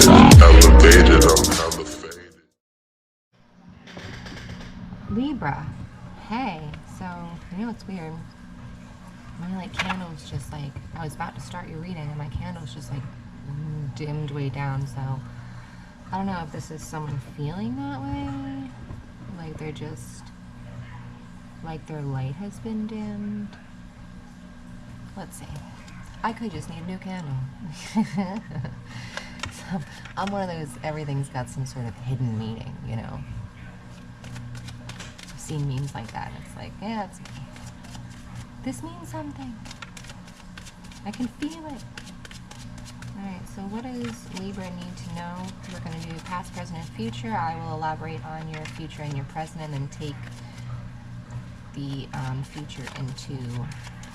elevated, I'm hella faded. Libra. Hey, so, you know what's weird? My, like, candle's just, like, I was about to start your reading, and my candle's just, like, dimmed way down, so I don't know if this is someone feeling that way. Like, they're just, like, their light has been dimmed. Let's see. I could just need a new candle. So, I'm one of those, everything's got some sort of hidden meaning, you know? I've seen memes like that, and it's like, yeah, it's me. This means something. I can feel it. Alright, so what does Libra need to know? We're going to do past, present, and future. I will elaborate on your future and your present, and then take the future into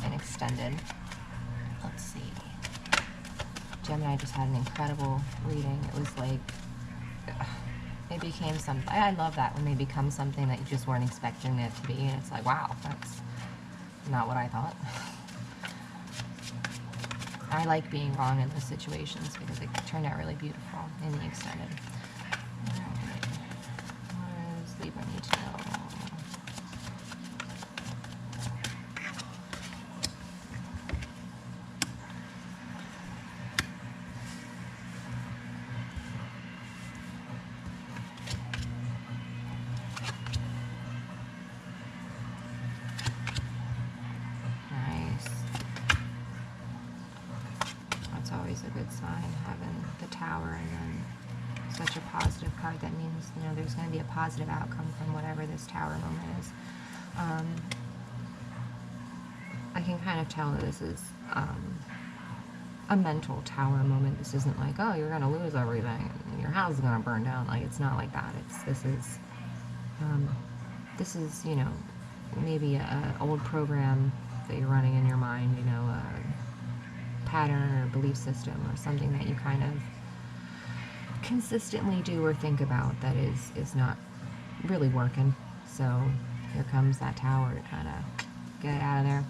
an extended. Let's see. Gemini just had an incredible reading. It was like, it became something. I love that when they become something that you just weren't expecting it to be, and it's like, wow, that's not what I thought. I like being wrong in those situations because it turned out really beautiful in the extended. Alright. What does Libra need to know? Always a good sign, having the Tower and then such a positive card. That means, you know, there's going to be a positive outcome from whatever this Tower moment is. I can kind of tell that this is a mental Tower moment. This isn't like, oh, you're going to lose everything and your house is going to burn down. Like, it's not like that. This is, you know, maybe a old program that you're running in your mind, you know, pattern or belief system or something that you kind of consistently do or think about that is not really working. So here comes that Tower to kind of get it out of there.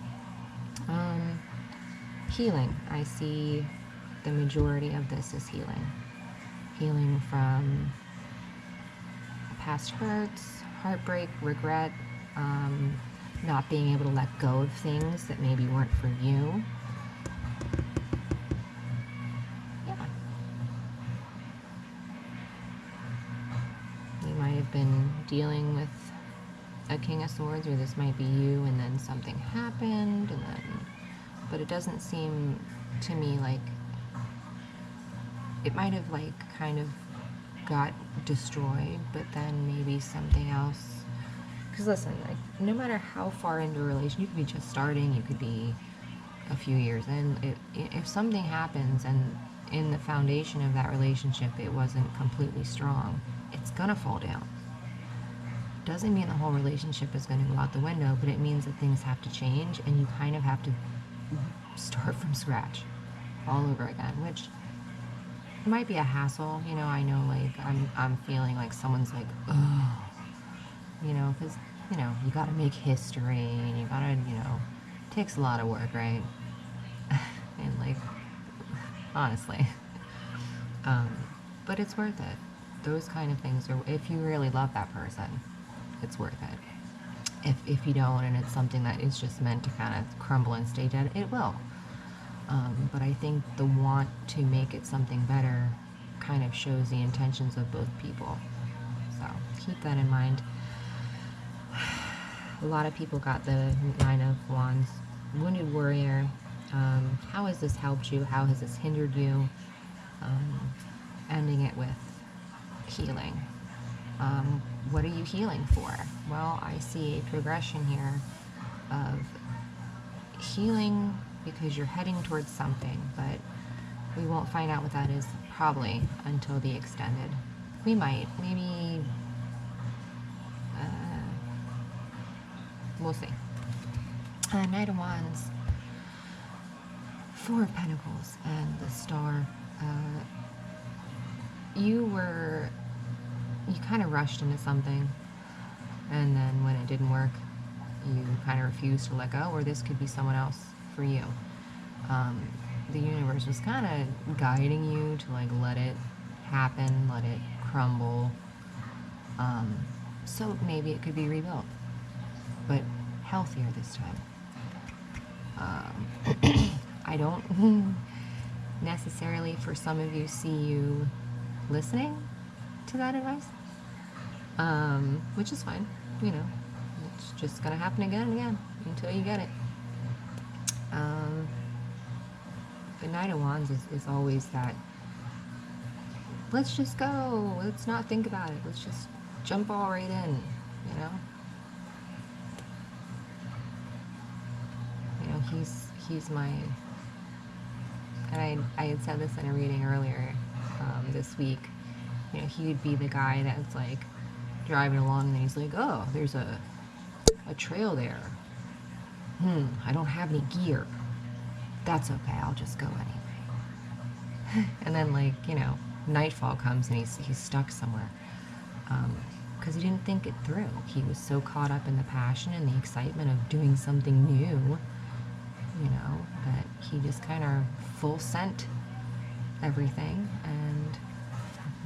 Healing. I see the majority of this is healing. Healing from past hurts, heartbreak, regret, not being able to let go of things that maybe weren't for you. Been dealing with a King of Swords, or this might be you, and then something happened, and then, but it doesn't seem to me like it might have like kind of got destroyed, but then maybe something else. Because listen, like, no matter how far into a relation, you could be just starting, you could be a few years in, if something happens and in the foundation of that relationship it wasn't completely strong, it's gonna fall down. Doesn't mean the whole relationship is going to go out the window, but it means that things have to change and you kind of have to start from scratch all over again, which might be a hassle. You know, I know, like, I'm feeling like someone's like, oh, you know, because, you know, you got to make history and you got to, you know, it takes a lot of work, right? And, like, honestly, but it's worth it. Those kind of things are, if you really love that person, it's worth it. If you don't, and it's something that is just meant to kind of crumble and stay dead, it will. But I think the want to make it something better kind of shows the intentions of both people. So keep that in mind. A lot of people got the Nine of Wands. Wounded Warrior. How has this helped you? How has this hindered you? Ending it with healing. What are you healing for? Well, I see a progression here of healing because you're heading towards something, but we won't find out what that is probably until the extended. We might, maybe, we'll see. Knight of Wands, Four of Pentacles, and the Star. You kind of rushed into something, and then when it didn't work, you kind of refused to let go, or this could be someone else for you. The universe was kind of guiding you to, like, let it happen, let it crumble. So maybe it could be rebuilt, but healthier this time. I don't necessarily, for some of you, see you listening to that advice, which is fine. You know, it's just gonna happen again and again until you get it. The Knight of Wands is always that, let's just go, let's not think about it, let's just jump all right in, you know? You know, he's my, and I had said this in a reading earlier this week, you know, he would be the guy that's like driving along and he's like, oh, there's a trail there. I don't have any gear. That's okay, I'll just go anyway. And then, like, you know, nightfall comes and he's stuck somewhere. Because he didn't think it through. He was so caught up in the passion and the excitement of doing something new, you know, that he just kind of full sent everything. And,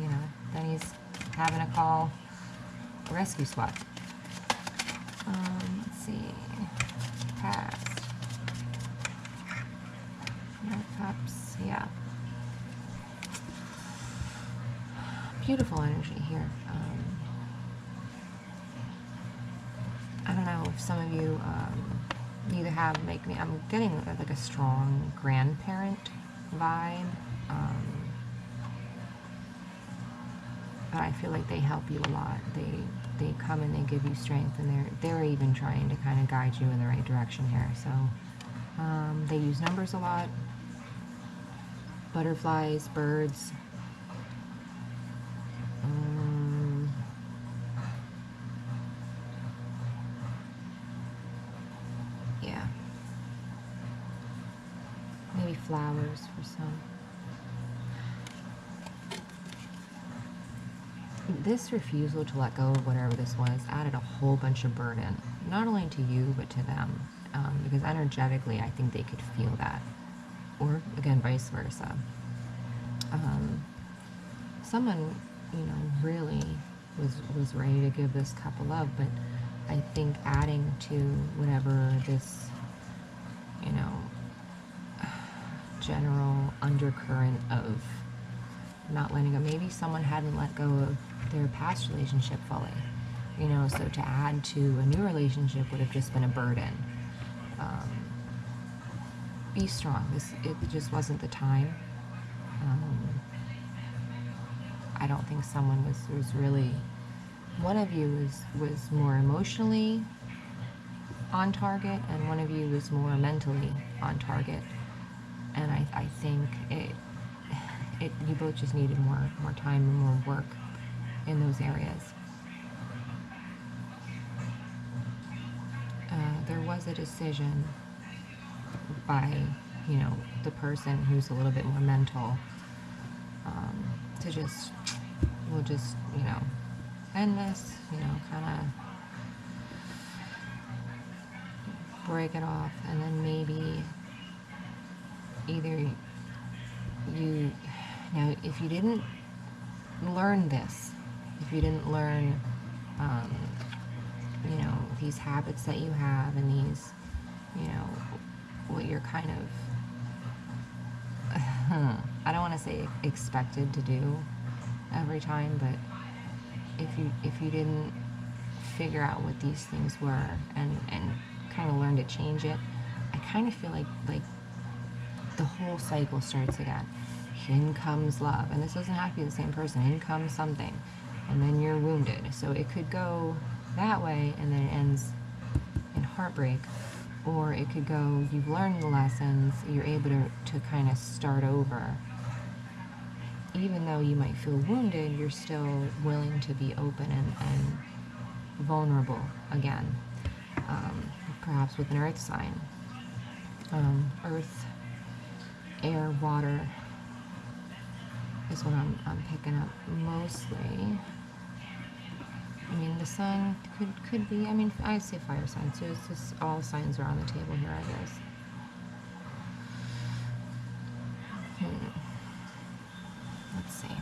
you know, then he's having to call a rescue squad. Let's see. Past. Cups, yeah. Beautiful energy here. I don't know if some of you either have, I'm getting like a strong grandparent vibe, but I feel like they help you a lot. They come and they give you strength, and they're even trying to kind of guide you in the right direction here. So they use numbers a lot. Butterflies, birds. Yeah. Maybe flowers for some. This refusal to let go of whatever this was added a whole bunch of burden, not only to you, but to them. Because energetically, I think they could feel that. Or, again, vice versa. Someone, you know, really was ready to give this couple love, but I think adding to whatever this, you know, general undercurrent of not letting go, maybe someone hadn't let go of their past relationship fully, you know, so to add to a new relationship would have just been a burden. Be strong. It just wasn't the time. I don't think someone was really, one of you was more emotionally on target, and one of you was more mentally on target. And I think you both just needed more time and more work in those areas. There was a decision by, you know, the person who's a little bit more mental, to we'll just, you know, end this, you know, kind of break it off, and then maybe either you, now, if you didn't learn this, if you didn't learn, you know, these habits that you have and these, you know, what you're kind of, I don't want to say expected to do every time, but if you didn't figure out what these things were and kind of learn to change it, I kind of feel like the whole cycle starts again. In comes love, and this doesn't have to be the same person. In comes something, and then you're wounded. So it could go that way, and then it ends in heartbreak. Or it could go, you've learned the lessons, you're able to kind of start over. Even though you might feel wounded, you're still willing to be open and vulnerable again. Perhaps with an earth sign. Earth, air, water is what I'm picking up mostly. I mean, the sun could be, I mean, I say fire signs, so it's just all signs are on the table here, I guess. Let's see.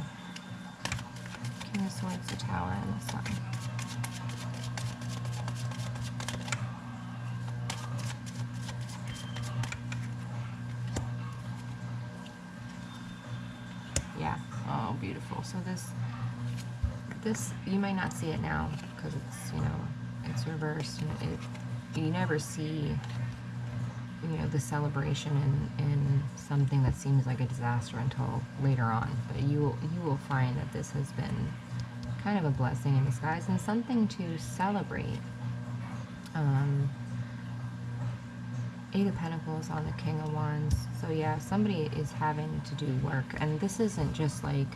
King of Swords, the Tower, and the Sun. Yeah. Oh, beautiful. So this you might not see it now because it's, you know, it's reversed, and you never see, you know, the celebration in something that seems like a disaster until later on. But you will find that this has been kind of a blessing in disguise and something to celebrate. Eight of Pentacles on the King of Wands. So yeah, somebody is having to do work, and this isn't just like,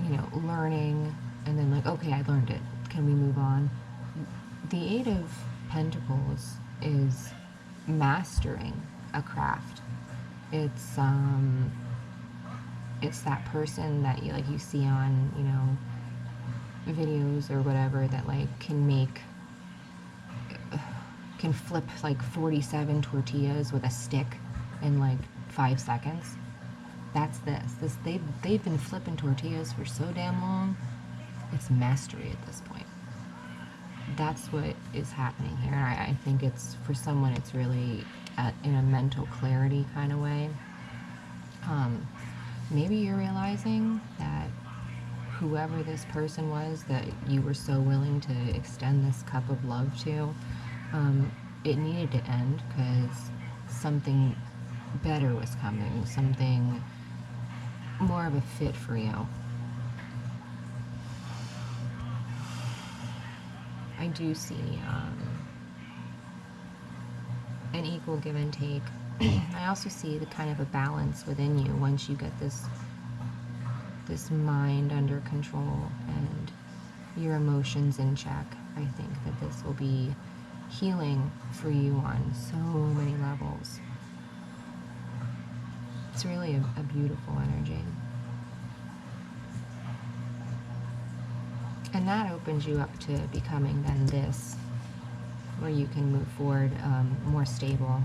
you know, learning and then like, okay, I learned it, can we move on? The Eight of Pentacles is mastering a craft. It's that person that you see on, you know, videos or whatever, that like can flip like 47 tortillas with a stick in like 5 seconds. That's this. They've been flipping tortillas for so damn long. It's mastery at this point. That's what is happening here. I think it's, for someone, it's really in a mental clarity kind of way. Maybe you're realizing that whoever this person was that you were so willing to extend this cup of love to, it needed to end because something better was coming, something more of a fit for you. I do see an equal give and take. I also see the kind of a balance within you once you get this mind under control and your emotions in check. I think that this will be healing for you on so many levels. It's really a beautiful energy. And that opens you up to becoming then this, where you can move forward more stable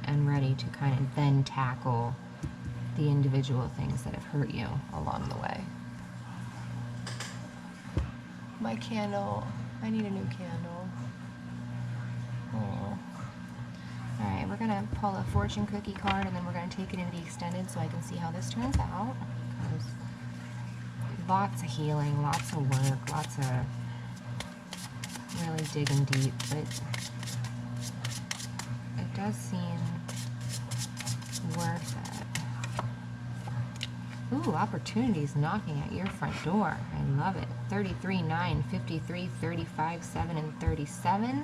and ready to kind of then tackle the individual things that have hurt you along the way. My candle, I need a new candle. Oh. Alright, we're going to pull a fortune cookie card, and then we're going to take it into the extended so I can see how this turns out. Because lots of healing, lots of work, lots of really digging deep, but it does seem worth it. Ooh, opportunities knocking at your front door. I love it. 33, 9, 53, 35, 7, and 37.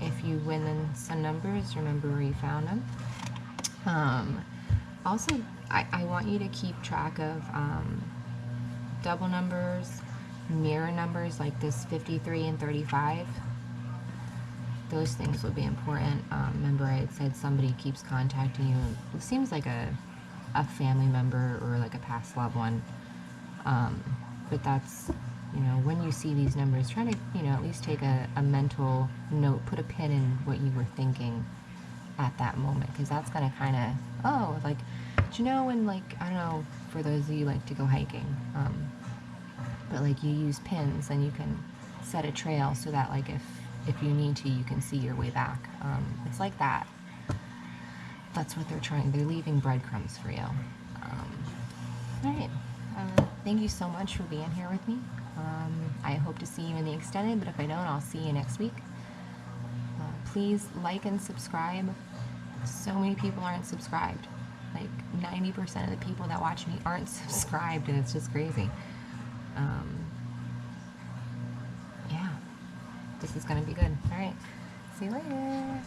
If you win in some numbers, remember where you found them. Also, I want you to keep track of double numbers, mirror numbers like this 53 and 35. Those things would be important. Remember, I had said somebody keeps contacting you. It seems like a family member or like a past loved one. But that's, you know, when you see these numbers, try to, you know, at least take a mental note, put a pin in what you were thinking at that moment, because that's going to kind of, oh, like, do you know when, like, I don't know, for those of you like to go hiking, but like you use pins and you can set a trail so that like if you need to, you can see your way back. It's like that. That's what they're trying, they're leaving breadcrumbs for you. All right. Thank you so much for being here with me. I hope to see you in the extended, but if I don't, I'll see you next week. Please like and subscribe. So many people aren't subscribed. Like 90% of the people that watch me aren't subscribed, and it's just crazy. Yeah, this is going to be good. All right. See you later.